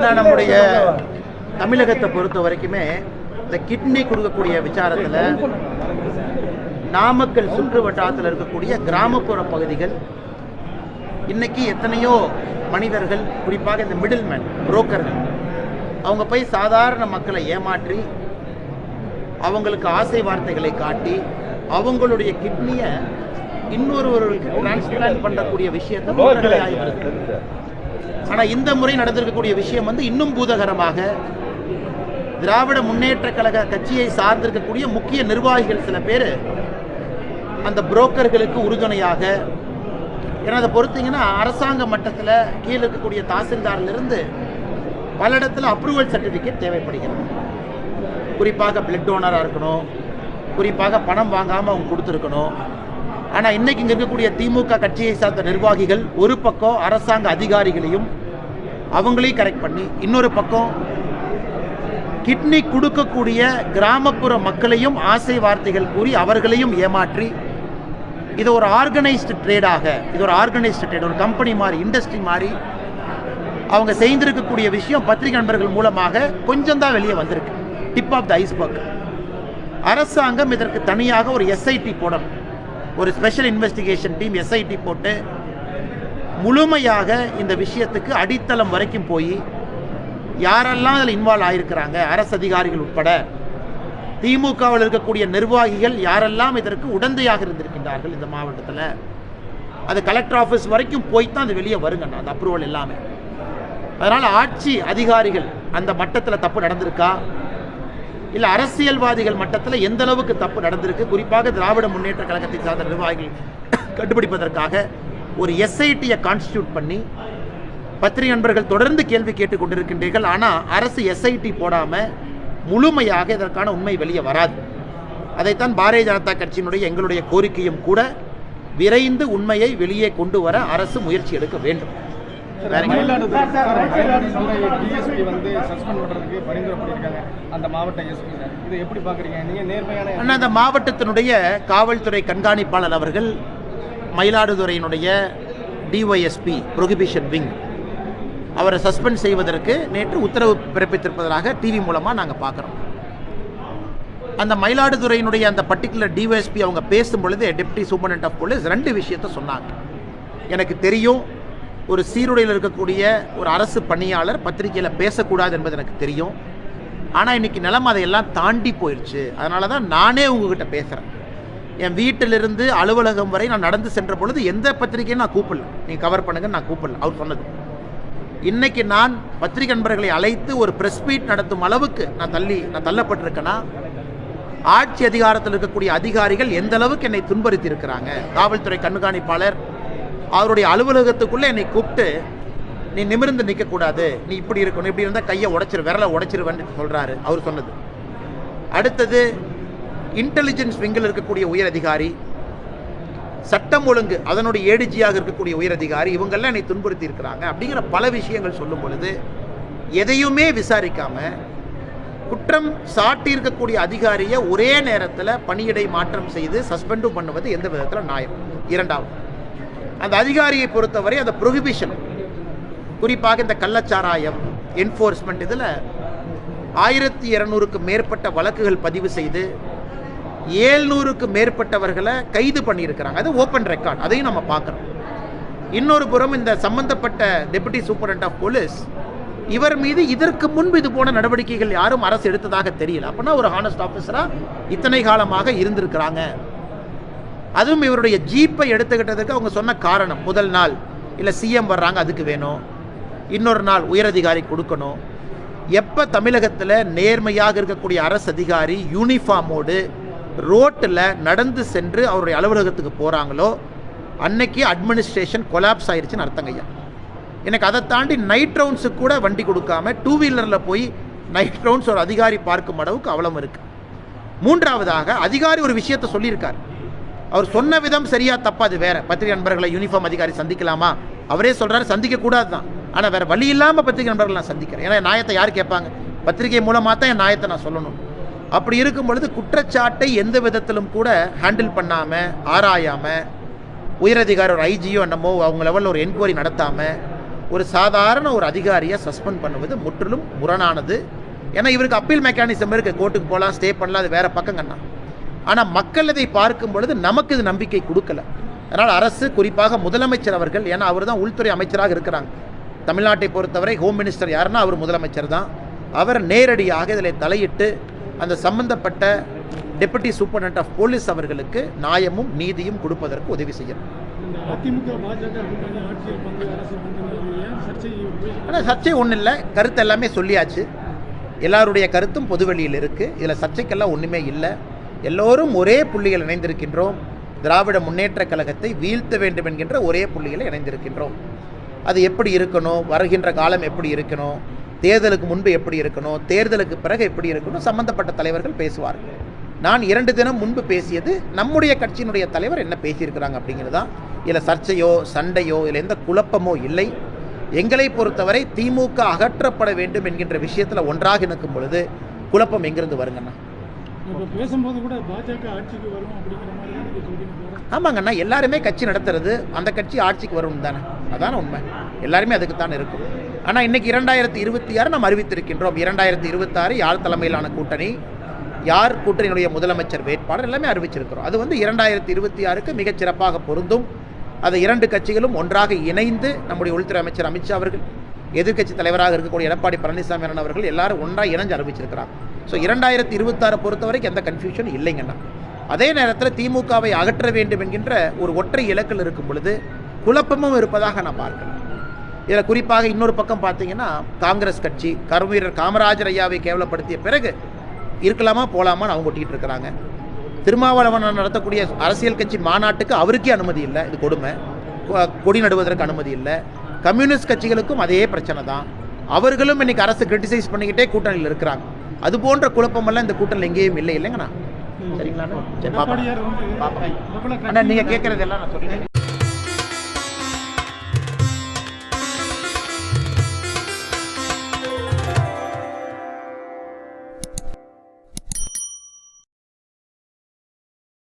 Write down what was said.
நம்முடைய தமிழகத்தை பொறுத்த வரைக்குமே இந்த கிட்னி கொடுக்கக்கூடிய விசாரத்தில் நாமக்கல் சுற்று வட்டாரத்தில் இருக்கக்கூடிய கிராமப்புற பகுதிகள் இன்னைக்கு எத்தனையோ மனிதர்கள், குறிப்பாக இந்த மிடில் மேன் புரோக்கர்கள், அவங்க போய் சாதாரண மக்களை ஏமாற்றி அவங்களுக்கு ஆசை வார்த்தைகளை காட்டி அவங்களுடைய கிட்னியை இன்னொருவர்களுக்கு டிரான்ஸ்பிளான்ட் பண்ணக்கூடிய விஷயத்தை ஆகிவிருக்கு. ஆனால் இந்த முறை நடந்திருக்கக்கூடிய விஷயம் இன்னும் பூதகரமாக திராவிட முன்னேற்ற கழக கட்சியை சார்ந்திருக்கக்கூடிய முக்கிய நிர்வாகிகள் சில பேர் அந்த புரோக்கர்களுக்கு உறுதுணையாக, ஏன்னா அதை பொறுத்தீங்கன்னா அரசாங்க மட்டத்தில் கீழே இருக்கக்கூடிய தாசில்தாரிலிருந்து பல இடத்துல அப்ரூவல் சர்டிஃபிகேட் தேவைப்படுகிறது. குறிப்பாக பிளட் டோனராக இருக்கணும், குறிப்பாக பணம் வாங்காமல் அவங்க கொடுத்துருக்கணும். ஆனால் இன்றைக்கி இங்கே இருக்கக்கூடிய திமுக கட்சியை சார்ந்த நிர்வாகிகள் ஒரு பக்கம் அரசாங்க அதிகாரிகளையும் அவங்களையும் கரெக்ட் பண்ணி, இன்னொரு பக்கம் கிட்னி கொடுக்கக்கூடிய கிராமப்புற மக்களையும் ஆசை வார்த்தைகள் கூறி அவர்களையும் ஏமாற்றி இது ஒரு ஆர்கனைஸ்டு ட்ரேடாக, இது ஒரு ஆர்கனைஸ்டு ட்ரேட், ஒரு கம்பெனி மாதிரி, இண்டஸ்ட்ரி மாதிரி அவங்க செய்திருக்கக்கூடிய விஷயம் பத்திரிகை நண்பர்கள் மூலமாக கொஞ்சம் தான் வெளியே வந்திருக்கு. Tip of the iceberg. அரசாங்கம் இதற்கு தனியாக ஒரு எஸ்ஐடி போடணும், ஒரு ஸ்பெஷல் இன்வெஸ்டிகேஷன் டீம் எஸ்ஐடி போட்டு முழுமையாக இந்த விஷயத்துக்கு அடித்தளம் வரைக்கும் போய் யாரெல்லாம் அதில் இன்வால்வ் ஆகியிருக்கிறாங்க, அரசு அதிகாரிகள் உட்பட திமுகவில் இருக்கக்கூடிய நிர்வாகிகள் யாரெல்லாம் இதற்கு உடந்தையாக இருந்திருக்கின்றார்கள் இந்த மாவட்டத்தில், அது கலெக்டர் ஆஃபீஸ் வரைக்கும் போய் தான் அது வெளியே வருங்கண்ணா அந்த அப்ரூவல் எல்லாமே. அதனால் ஆட்சி அதிகாரிகள் அந்த மட்டத்தில் தப்பு நடந்திருக்கா, இல்லை அரசியல்வாதிகள் மட்டத்தில் எந்த அளவுக்கு தப்பு நடந்திருக்கு, குறிப்பாக திராவிட முன்னேற்ற கழகத்தை சார்ந்த நிர்வாகிகள் கண்டுபிடிப்பதற்காக ஒரு எஸ்ஐடியை கான்ஸ்டியூட் பண்ணி பத்திரிகை நண்பர்கள் தொடர்ந்து கேள்வி கேட்டுக் கொண்டிருக்கின்றீர்கள். ஆனால் அரசு எஸ்ஐடி போடாமல் முழுமையாக இதற்கான உண்மை வெளியே வராது. அதைத்தான் பாரதிய ஜனதா கட்சியினுடைய எங்களுடைய கோரிக்கையும் கூட, விரைந்து உண்மையை வெளியே கொண்டு வர அரசு முயற்சி எடுக்க வேண்டும். அந்த மாவட்டத்தினுடைய காவல்துறை கண்காணிப்பாளர் அவர்கள் மயிலாடுதுறையினுடைய டிஒய்எஸ்பி ப்ரொஹிபிஷன் விங் அவரை சஸ்பெண்ட் செய்வதற்கு நேற்று உத்தரவு பிறப்பித்திருப்பதாக டிவி மூலமாக நாங்கள் பார்க்குறோம். அந்த மயிலாடுதுறையினுடைய அந்த பர்டிகுலர் டிஒய்எஸ்பி அவங்க பேசும்பொழுது டெப்டி சூப்பரண்ட் ஆஃப் போலீஸ் 2 விஷயத்தை சொன்னாங்க. எனக்கு தெரியும், ஒரு சீருடையில் இருக்கக்கூடிய ஒரு அரசு பணியாளர் பத்திரிகையில் பேசக்கூடாது என்பது எனக்கு தெரியும். ஆனால் இன்றைக்கி நிலைமை அதையெல்லாம் தாண்டி போயிடுச்சு. அதனால தான் நானே உங்ககிட்ட பேசுகிறேன். என் வீட்டிலிருந்து அலுவலகம் வரை நான் நடந்து சென்ற பொழுது எந்த பத்திரிகையும் நான் கூப்பிடல, நீங்கள் கவர் பண்ணுங்கன்னு நான் கூப்பிடல. அவர் சொன்னது. இன்றைக்கி நான் பத்திரிகை நண்பர்களை அழைத்து ஒரு ப்ரெஸ் மீட் நடத்தும் அளவுக்கு நான் தள்ளப்பட்டிருக்கேன்னா, ஆட்சி அதிகாரத்தில் இருக்கக்கூடிய அதிகாரிகள் எந்த அளவுக்கு என்னை துன்புறுத்தி இருக்கிறாங்க. காவல்துறை கண்காணிப்பாளர் அவருடைய அலுவலகத்துக்குள்ளே என்னை கூப்பிட்டு, நீ நிமிர்ந்து நிற்கக்கூடாது, நீ இப்படி இருக்கணும், இப்படி இருந்தால் கையை விரலை உடைச்சிருவேன்னு சொல்கிறாரு. அவர் சொன்னது. அடுத்தது இன்டெலிஜென்ஸ் விங்கில் இருக்கக்கூடிய உயர் அதிகாரி, சட்டம் ஒழுங்கு அதனுடைய ஏடிஜியாக இருக்கக்கூடிய உயர் அதிகாரி, இவங்கெல்லாம் என்னை துன்புறுத்தி இருக்கிறாங்க அப்படிங்கிற பல விஷயங்கள் சொல்லும் பொழுது எதையுமே விசாரிக்காமல் குற்றம் சாட்டி இருக்கக்கூடிய அதிகாரியை ஒரே நேரத்தில் பணியிடை மாற்றம் செய்து சஸ்பெண்டும் பண்ணுவது எந்த விதத்தில் நியாயம்? இரண்டாவது, அந்த அதிகாரியை பொறுத்தவரை அந்த ப்ரொஹிபிஷன், குறிப்பாக இந்த கள்ளச்சாராயம் என்ஃபோர்ஸ்மெண்ட், இதில் 1200க்கு மேற்பட்ட வழக்குகள் பதிவு செய்து 700க்கு மேற்பட்டவர்களை கைது பண்ணியிருக்கிறாங்க. அது ஓப்பன் ரெக்கார்ட், அதையும் நம்ம பார்க்குறோம். இன்னொரு புறம் இந்த சம்பந்தப்பட்ட டெபுட்டி சூப்பரண்ட் ஆஃப் போலீஸ், இவர் மீது இதற்கு முன்பு இது போன நடவடிக்கைகள் யாரும் அரசு எடுத்ததாக தெரியல. அப்படின்னா ஒரு ஹானஸ்ட் ஆஃபீஸராக இத்தனை காலமாக இருந்திருக்கிறாங்க. அதுவும் இவருடைய ஜீப்பை எடுத்துக்கிட்டதுக்கு அவங்க சொன்ன காரணம், முதல் நாள் இல்லை சிஎம் வர்றாங்க அதுக்கு வேணும், இன்னொரு நாள் உயரதிகாரி கொடுக்கணும். எப்போ தமிழகத்தில் நேர்மையாக இருக்கக்கூடிய அரசு அதிகாரி யூனிஃபார்மோடு ரோட்டில் நடந்து சென்று அவருடைய அலுவலகத்துக்கு போகிறாங்களோ அன்னைக்கு அட்மினிஸ்ட்ரேஷன் கொலாப்ஸ் ஆயிடுச்சுன்னு அர்த்தங்கய்யா. எனக்கு அதை தாண்டி நைட் ரவுண்ட்ஸுக்கு கூட வண்டி கொடுக்காம 2 வீலரில் போய் நைட் ரவுண்ட்ஸ் ஒரு அதிகாரி பார்க்கும் அளவுக்கு அவ்வளவு இருக்குது. மூன்றாவதாக, அதிகாரி ஒரு விஷயத்தை சொல்லியிருக்கார். அவர் சொன்ன விதம் சரியா தப்பா அது வேற. பத்திரிகை நண்பர்களை யூனிஃபார்ம் அதிகாரி சந்திக்கலாமா? அவரே சொல்கிறாரு சந்திக்கக்கூடாது தான். ஆனால் வேறு வழி இல்லாமல் பத்திரிகை நண்பர்கள் நான் சந்திக்கிறேன். ஏன்னா நியாயத்தை யார் கேட்பாங்க? பத்திரிகை மூலமாக தான் என் நியாயத்தை நான் சொல்லணும். அப்படி இருக்கும் பொழுது குற்றச்சாட்டை எந்த விதத்திலும் கூட ஹேண்டில் பண்ணாமல், ஆராயாமல், உயரதிகாரி ஒரு ஐஜியோ என்னமோ அவங்க லெவலில் ஒரு என்கொயரி நடத்தாமல் ஒரு சாதாரண ஒரு அதிகாரியை சஸ்பெண்ட் பண்ணுவது முற்றிலும் முரணானது. ஏன்னா இவருக்கு அப்பீல் மெக்கானிசம் இருக்குது, கோர்ட்டுக்கு போகலாம், ஸ்டே பண்ணலாம், அது வேறு பக்கங்கண்ணா. ஆனால் மக்கள் இதை பார்க்கும் பொழுது நமக்கு இது நம்பிக்கை கொடுக்கல. அதனால் அரசு, குறிப்பாக முதலமைச்சர் அவர்கள், ஏன்னா அவர் தான் உள்துறை அமைச்சராக இருக்கிறாங்க தமிழ்நாட்டை பொறுத்தவரை, ஹோம் மினிஸ்டர் யாருன்னா அவர் முதலமைச்சர் தான். அவர் நேரடியாக இதில் தலையிட்டு அந்த சம்பந்தப்பட்ட டெபுட்டி சூப்பரண்ட் ஆஃப் போலீஸ் அவர்களுக்கு நியாயமும் நீதியும் கொடுப்பதற்கு உதவி செய்யணும். ஆனால் சர்ச்சை ஒன்றும் இல்லை, கருத்து எல்லாமே சொல்லியாச்சு. எல்லாருடைய கருத்தும் பொதுவெளியில் இருக்குது. இதில் சர்ச்சைக்கெல்லாம் ஒன்றுமே இல்லை. எல்லோரும் ஒரே புள்ளிகள் இணைந்திருக்கின்றோம். திராவிட முன்னேற்ற கழகத்தை வீழ்த்த வேண்டும் என்கின்ற ஒரே புள்ளிகளை இணைந்திருக்கின்றோம். அது எப்படி இருக்கணும், வருகின்ற காலம் எப்படி இருக்கணும், தேர்தலுக்கு முன்பு எப்படி இருக்கணும், தேர்தலுக்கு பிறகு எப்படி இருக்கணும், சம்பந்தப்பட்ட தலைவர்கள் பேசுவார்கள். நான் 2 தினம் முன்பு பேசியது நம்முடைய கட்சியினுடைய தலைவர் என்ன பேசியிருக்கிறாங்க அப்படிங்கிறது தான். இதில் சர்ச்சையோ சண்டையோ இதில் எந்த குழப்பமோ இல்லை. எங்களை பொறுத்தவரை திமுக அகற்றப்பட வேண்டும் என்கின்ற விஷயத்தில் ஒன்றாக நிற்கும் பொழுது குழப்பம் எங்கிருந்து வருங்கண்ணா? பேசும்போது கூட பாஜக ஆட்சிக்கு வரும் அப்படிங்கிற மாதிரி. ஆமாங்கண்ணா, எல்லாருமே கட்சி நடத்துறது அந்த கட்சி ஆட்சிக்கு வரும் தானே, அதான உண்மை. எல்லாருமே அதுக்கு தான் இருக்கும். ஆனால் இன்றைக்கி 2026 நாம் அறிவித்திருக்கின்றோம். 2026 யார் தலைமையிலான கூட்டணி, யார் கூட்டணியினுடைய முதலமைச்சர் வேட்பாளர் எல்லாமே அறிவிச்சிருக்கிறோம். அது 2026க்கு மிகச் சிறப்பாக பொருந்தும். அது 2 கட்சிகளும் ஒன்றாக இணைந்து நம்முடைய உள்துறை அமைச்சர் அமித்ஷா அவர்கள், எதிர்க்கட்சி தலைவராக இருக்கக்கூடிய எடப்பாடி பழனிசாமி அவர்கள் எல்லாரும் ஒன்றாக இணைஞ்சு அறிவிச்சிருக்கிறாங்க. ஸோ 2026 பொறுத்த வரைக்கும் எந்த கன்ஃபியூஷன் இல்லைங்கண்ணா. அதே நேரத்தில் திமுகவை அகற்ற வேண்டும் என்கின்ற ஒரு ஒற்றை இலக்கில் இருக்கும் பொழுது குழப்பமும் இருப்பதாக நான் பார்க்கிறேன். இதில் குறிப்பாக இன்னொரு பக்கம் பார்த்தீங்கன்னா, காங்கிரஸ் கட்சி கருவீரர் காமராஜர் ஐயாவை கேவலப்படுத்திய பிறகு இருக்கலாமா போகலாமான்னு அவங்க ஒட்டிகிட்டு இருக்கிறாங்க. திருமாவளவன் நடத்தக்கூடிய அரசியல் கட்சி மாநாட்டுக்கு அவருக்கே அனுமதி இல்லை, இது கொடுமை. கொடி நடுவதற்கு அனுமதி இல்லை. கம்யூனிஸ்ட் கட்சிகளுக்கும் அதே பிரச்சனை தான். அவர்களும் இன்னைக்கு அரசு கிரிட்டிசைஸ் பண்ணிக்கிட்டே கூட்டணியில் இருக்கிறாங்க. அது போன்ற குழப்பமெல்லாம் இந்த கூட்டணியில் எங்கேயும் இல்லை இல்லைங்கண்ணா. சரிங்களா? சரி, பாப்பா. நீங்கள் கேட்குறது எல்லாம் நான் சொல்லிட்டேன்.